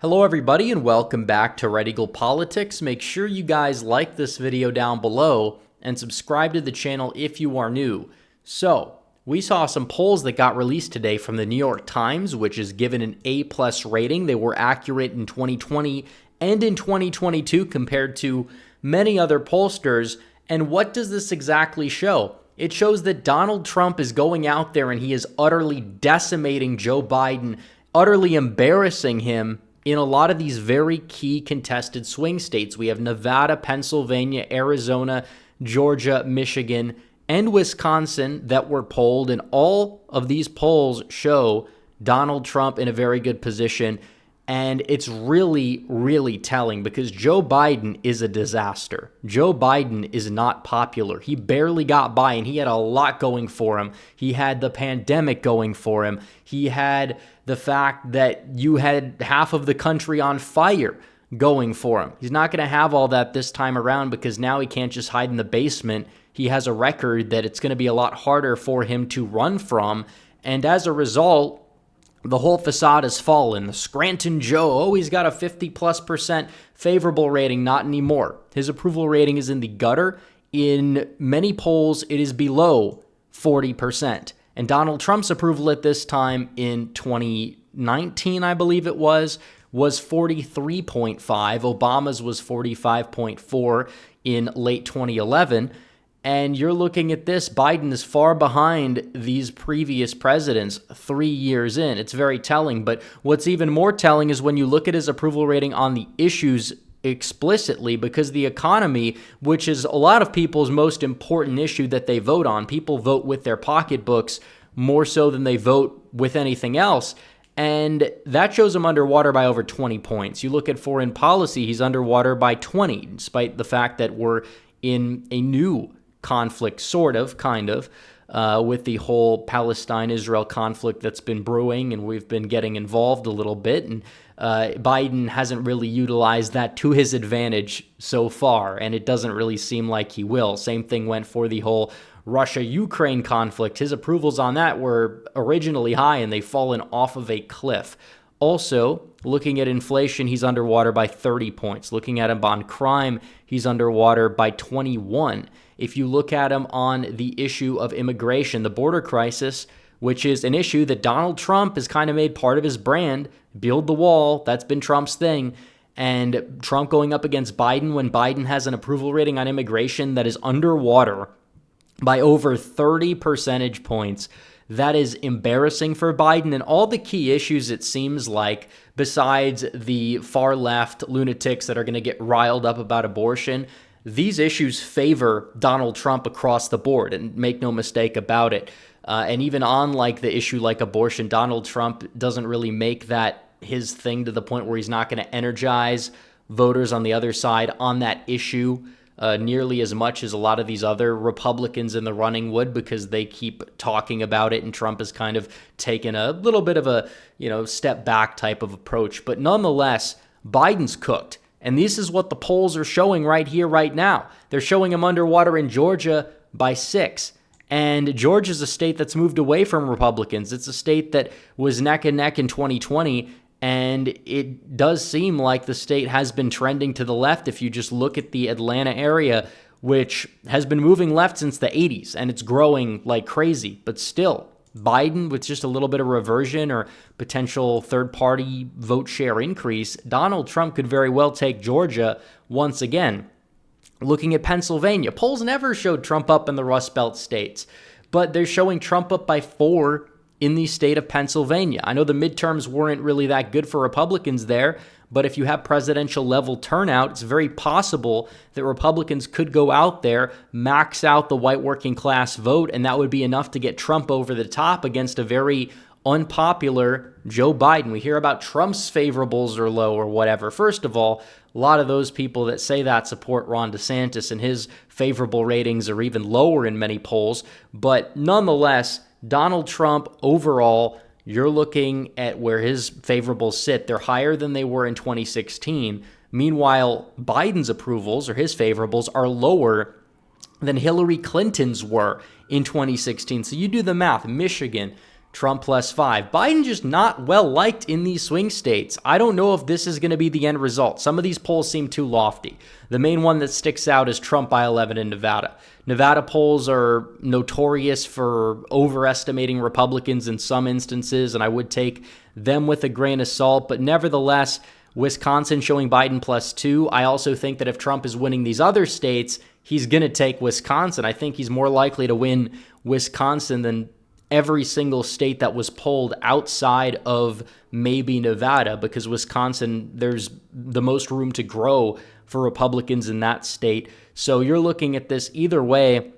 Hello everybody and welcome back to Red Eagle Politics. Make sure you guys like this video down below and subscribe to the channel if you are new. So, we saw some polls that got released today from the New York Times, which is given an A+ rating. They were accurate in 2020 and in 2022 compared to many other pollsters. And what does this exactly show? It shows that Donald Trump is going out there and he is utterly decimating Joe Biden, utterly embarrassing him in a lot of these very key contested swing states. We have Nevada, Pennsylvania, Arizona, Georgia, Michigan, and Wisconsin that were polled, and all of these polls show Donald Trump in a very good position. And it's really, really telling because Joe Biden is a disaster. Joe Biden is not popular. He barely got by, and he had a lot going for him. He had the pandemic going for him. He had the fact that you had half of the country on fire going for him. He's not going to have all that this time around because now he can't just hide in the basement. He has a record that it's going to be a lot harder for him to run from. And as a result, the whole facade has fallen. The Scranton Joe, he's got a 50+% favorable rating. Not anymore. His approval rating is in the gutter. In many polls, it is below 40%. And Donald Trump's approval at this time in 2019, I believe it was 43.5. Obama's was 45.4 in late 2011. And you're looking at this, Biden is far behind these previous presidents 3 years in. It's very telling. But what's even more telling is when you look at his approval rating on the issues explicitly, because the economy, which is a lot of people's most important issue that they vote on, people vote with their pocketbooks more so than they vote with anything else. And that shows him underwater by over 20 points. You look at foreign policy, he's underwater by 20, despite the fact that we're in a new conflict, kind of, with the whole Palestine-Israel conflict that's been brewing, and we've been getting involved a little bit, and Biden hasn't really utilized that to his advantage so far, and it doesn't really seem like he will. Same thing went for the whole Russia-Ukraine conflict. His approvals on that were originally high, and they've fallen off of a cliff. Also, looking at inflation, he's underwater by 30 points. Looking at him on crime, he's underwater by 21. If you look at him on the issue of immigration, the border crisis, which is an issue that Donald Trump has kind of made part of his brand, build the wall, that's been Trump's thing, and Trump going up against Biden when Biden has an approval rating on immigration that is underwater by over 30 percentage points. That is embarrassing for Biden, and all the key issues, it seems like, besides the far left lunatics that are going to get riled up about abortion, these issues favor Donald Trump across the board, and make no mistake about it. And even on like the issue like abortion, Donald Trump doesn't really make that his thing to the point where he's not going to energize voters on the other side on that issue nearly as much as a lot of these other Republicans in the running would, because they keep talking about it, and Trump has kind of taken a little bit of a, step back type of approach. But nonetheless, Biden's cooked. And this is what the polls are showing right here, right now. They're showing him underwater in Georgia by 6. And Georgia's a state that's moved away from Republicans. It's a state that was neck and neck in 2020. And it does seem like the state has been trending to the left if you just look at the Atlanta area, which has been moving left since the 80s, and it's growing like crazy. But still, Biden, with just a little bit of reversion or potential third-party vote share increase, Donald Trump could very well take Georgia once again. Looking at Pennsylvania, polls never showed Trump up in the Rust Belt states, but they're showing Trump up by 4 in the state of Pennsylvania. I know the midterms weren't really that good for Republicans there, but if you have presidential level turnout, it's very possible that Republicans could go out there, max out the white working class vote, and that would be enough to get Trump over the top against a very unpopular Joe Biden. We hear about Trump's favorables are low or whatever. First of all, a lot of those people that say that support Ron DeSantis, and his favorable ratings are even lower in many polls. But nonetheless, Donald Trump overall, you're looking at where his favorables sit. They're higher than they were in 2016. Meanwhile, Biden's approvals, or his favorables, are lower than Hillary Clinton's were in 2016. So you do the math. Michigan, Trump +5. Biden just not well liked in these swing states. I don't know if this is going to be the end result. Some of these polls seem too lofty. The main one that sticks out is Trump by 11 in Nevada. Nevada polls are notorious for overestimating Republicans in some instances, and I would take them with a grain of salt, but nevertheless, Wisconsin showing Biden +2. I also think that if Trump is winning these other states, he's going to take Wisconsin. I think he's more likely to win Wisconsin than every single state that was polled outside of maybe Nevada, because Wisconsin, there's the most room to grow for Republicans in that state. So you're looking at this either way.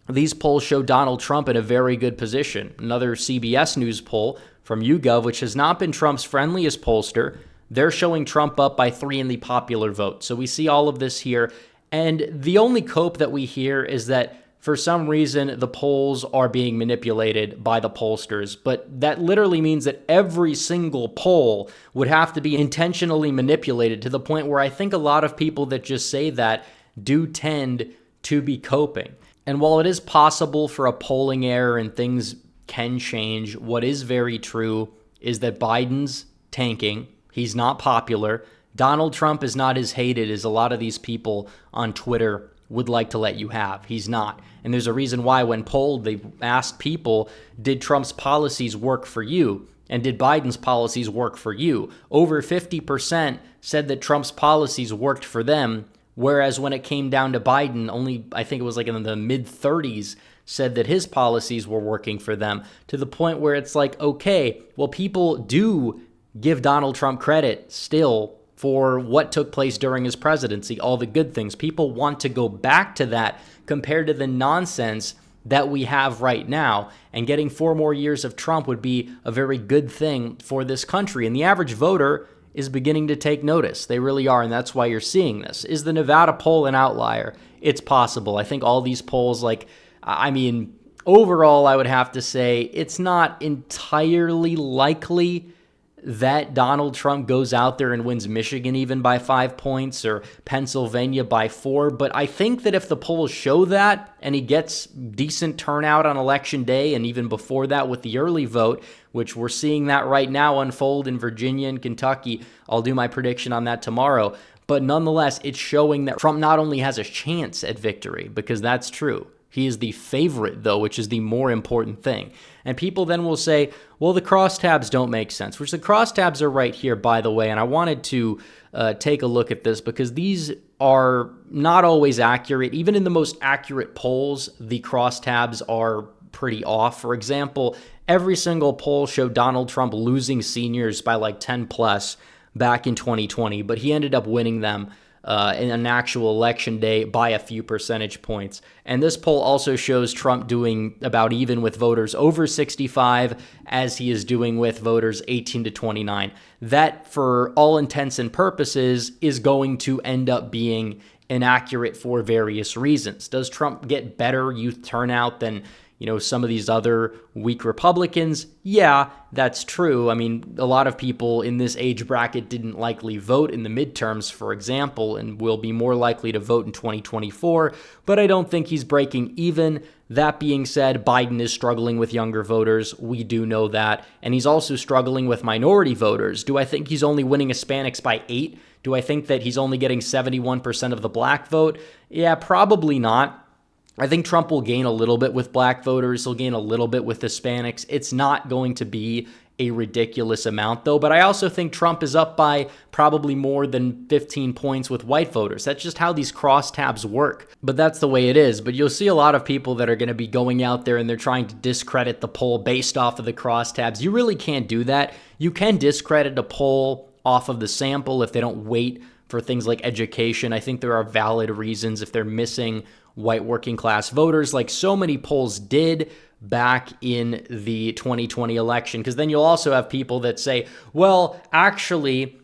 These polls show Donald Trump in a very good position. Another CBS News poll from YouGov, which has not been Trump's friendliest pollster, they're showing Trump up by 3 in the popular vote. So we see all of this here. And the only cope that we hear is that for some reason, the polls are being manipulated by the pollsters, but that literally means that every single poll would have to be intentionally manipulated to the point where I think a lot of people that just say that do tend to be coping. And while it is possible for a polling error and things can change, what is very true is that Biden's tanking. He's not popular. Donald Trump is not as hated as a lot of these people on Twitter would like to let you have. He's not. And there's a reason why when polled, they asked people, did Trump's policies work for you? And did Biden's policies work for you? Over 50% said that Trump's policies worked for them, whereas when it came down to Biden, only, I think it was like in the mid-30s, said that his policies were working for them, to the point where it's like, okay, well, people do give Donald Trump credit still for what took place during his presidency, all the good things. People want to go back to that compared to the nonsense that we have right now. And getting 4 more years of Trump would be a very good thing for this country. And the average voter is beginning to take notice. They really are, and that's why you're seeing this. Is the Nevada poll an outlier? It's possible. I think all these polls, overall, I would have to say it's not entirely likely that Donald Trump goes out there and wins Michigan even by 5 points or Pennsylvania by 4. But I think that if the polls show that and he gets decent turnout on election day and even before that with the early vote, which we're seeing that right now unfold in Virginia and Kentucky, I'll do my prediction on that tomorrow. But nonetheless, it's showing that Trump not only has a chance at victory, because that's true. He is the favorite, though, which is the more important thing. And people then will say, well, the crosstabs don't make sense, which the crosstabs are right here, by the way. And I wanted to take a look at this because these are not always accurate. Even in the most accurate polls, the crosstabs are pretty off. For example, every single poll showed Donald Trump losing seniors by like 10 plus back in 2020, but he ended up winning them in an actual election day by a few percentage points. And this poll also shows Trump doing about even with voters over 65 as he is doing with voters 18 to 29. That, for all intents and purposes, is going to end up being inaccurate for various reasons. Does Trump get better youth turnout than some of these other weak Republicans? Yeah, that's true. I mean, a lot of people in this age bracket didn't likely vote in the midterms, for example, and will be more likely to vote in 2024, but I don't think he's breaking even. That being said, Biden is struggling with younger voters. We do know that. And he's also struggling with minority voters. Do I think he's only winning Hispanics by 8? Do I think that he's only getting 71% of the black vote? Yeah, probably not. I think Trump will gain a little bit with black voters. He'll gain a little bit with Hispanics. It's not going to be a ridiculous amount, though. But I also think Trump is up by probably more than 15 points with white voters. That's just how these crosstabs work. But that's the way it is. But you'll see a lot of people that are going to be going out there and they're trying to discredit the poll based off of the crosstabs. You really can't do that. You can discredit a poll off of the sample if they don't wait for things like education. I think there are valid reasons if they're missing white working class voters, like so many polls did back in the 2020 election. Because then you'll also have people that say, well, actually,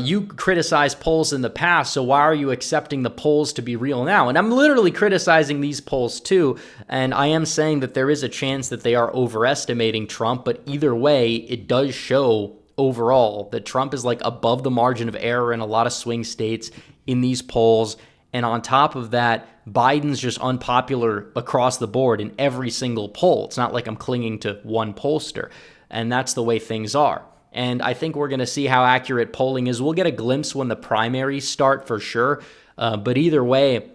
you criticized polls in the past, so why are you accepting the polls to be real now? And I'm literally criticizing these polls too, and I am saying that there is a chance that they are overestimating Trump, but either way, it does show overall that Trump is like above the margin of error in a lot of swing states in these polls. And on top of that, Biden's just unpopular across the board in every single poll. It's not like I'm clinging to one pollster. And that's the way things are. And I think we're going to see how accurate polling is. We'll get a glimpse when the primaries start for sure. But either way,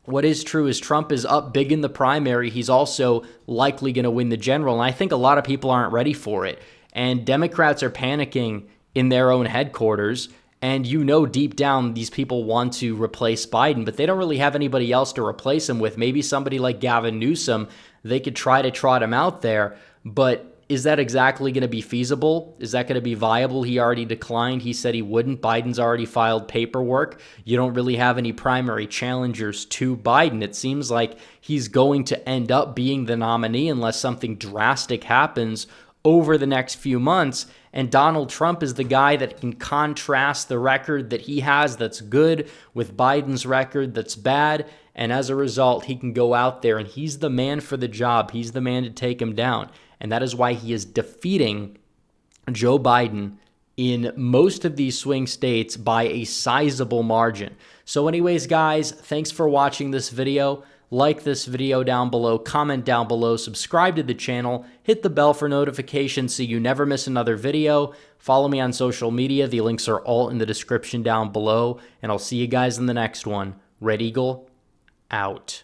what is true is Trump is up big in the primary. He's also likely going to win the general. And I think a lot of people aren't ready for it. And Democrats are panicking in their own headquarters. And you know deep down these people want to replace Biden, but they don't really have anybody else to replace him with. Maybe somebody like Gavin Newsom, they could try to trot him out there. But is that exactly going to be feasible? Is that going to be viable? He already declined. He said he wouldn't. Biden's already filed paperwork. You don't really have any primary challengers to Biden. It seems like he's going to end up being the nominee unless something drastic happens over the next few months. And Donald Trump is the guy that can contrast the record that he has that's good with Biden's record that's bad. And as a result, he can go out there and he's the man for the job. He's the man to take him down. And that is why he is defeating Joe Biden in most of these swing states by a sizable margin. So anyways, guys, thanks for watching this video. Like this video down below, comment down below, subscribe to the channel, hit the bell for notifications so you never miss another video. Follow me on social media. The links are all in the description down below. And I'll see you guys in the next one. Red Eagle, out.